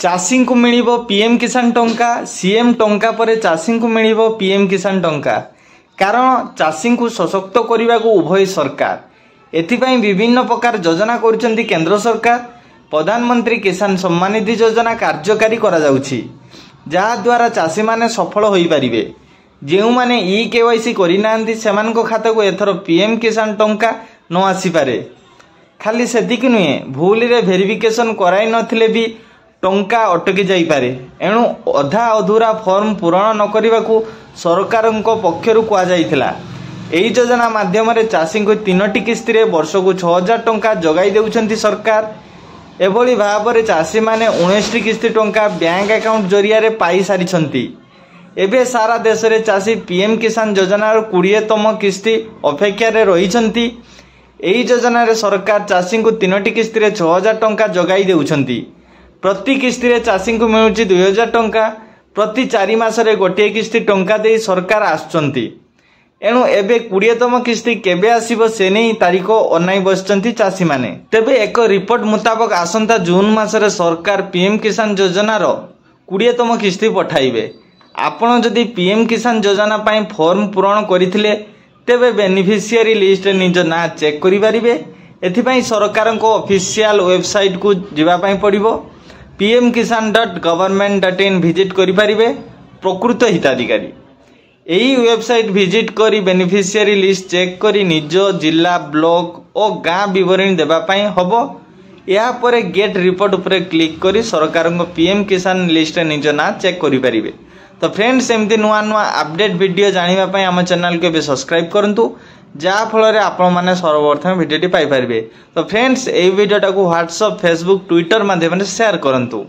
चाषी को मिलिबो पीएम किसान टंका सीएम टंका पर चाषी को मिलिबो पीएम किसान टंका। कारण चाषी को सशक्त करने को उभय सरकार एथिपाई विभिन्न प्रकार योजना करुछंती। केंद्र सरकार प्रधानमंत्री किसान सम्मान निधि योजना कार्यकारी करा जाउछि, जहा द्वारा चाषी माने सफल होई परिबे। जेउ माने ई केवाईसी करि नांती सेमानक खाता को एथर पीएम किसान टंका न आसी पारे। खाली सेतिक नुहे, भूल रे वेरिफिकेशन कराई नथिले भी टंका अटकी जाई पारे। एणु अधा अधूरा फॉर्म पूरण न करने सरकारक पक्षर कहुला। एही योजना माध्यम चाषी को 3टी किस्ती रे वर्ष को 6000 टंका जगाई देउछंती सरकार। एभली भाव चाषी माने 19टी किस्ती टंका बैंक अकाउंट जरिया रे पाई सारिछंती। एबे सारा देश रे चाषी पीएम किसान योजनार 20तम किस्ती अपेक्षा रे रहिछंती। एही योजना रे सरकार चाषी को 3टी किस्ती रे 6000 टंका जगाई देउछंती। प्रति किस्ती रे चाषी को मिलुछि 2000 टंका। प्रति 4 मास रे गोटे किस्ती टंका दे सरकार आछंती। एणु एबे 20तम किस्ती केबे आसीबो से नहीं तारीख अनाई बसचंती चाषी माने। तेबे एक रिपोर्ट मुताबक आसंता जून मास रे सरकार पीएम किसान योजनार 20तम किस्ती पठाइबे। आपण जदि पीएम किसान योजना पाई फॉर्म पूरण करिथिले तेबे बेनिफिशियरी लिस्ट निज ना चेक करि परिबे। एथिपाई सरकार को ऑफिशियल वेबसाइट को जिबा पाई पड़िबो। pmkisan.government.in विजिट करि परिबे प्रकृत हिताधिकारी। एही वेबसाइट विजिट करी बेनिफिशियरी लिस्ट चेक करी निज जिला ब्लॉक और गाँ विवरणी देबा पाई हबो। या परे गेट रिपोर्ट उपरे क्लिक करी सरकार को पीएम किसान लिस्ट निज ना चेक करि परिबे। तो फ्रेंड्स, एमती नुआ नुआ अपडेट वीडियो जानिबा पाई हम चैनल को भी सब्सक्राइब करंतु, जहा फल आपण माने सर्वप्रथम वीडियोटी पाई परिबे। तो फ्रेंड्स, एही वीडियोटा को व्हाट्सएप, फेसबुक, ट्विटर माध्यम से शेयर करंतु।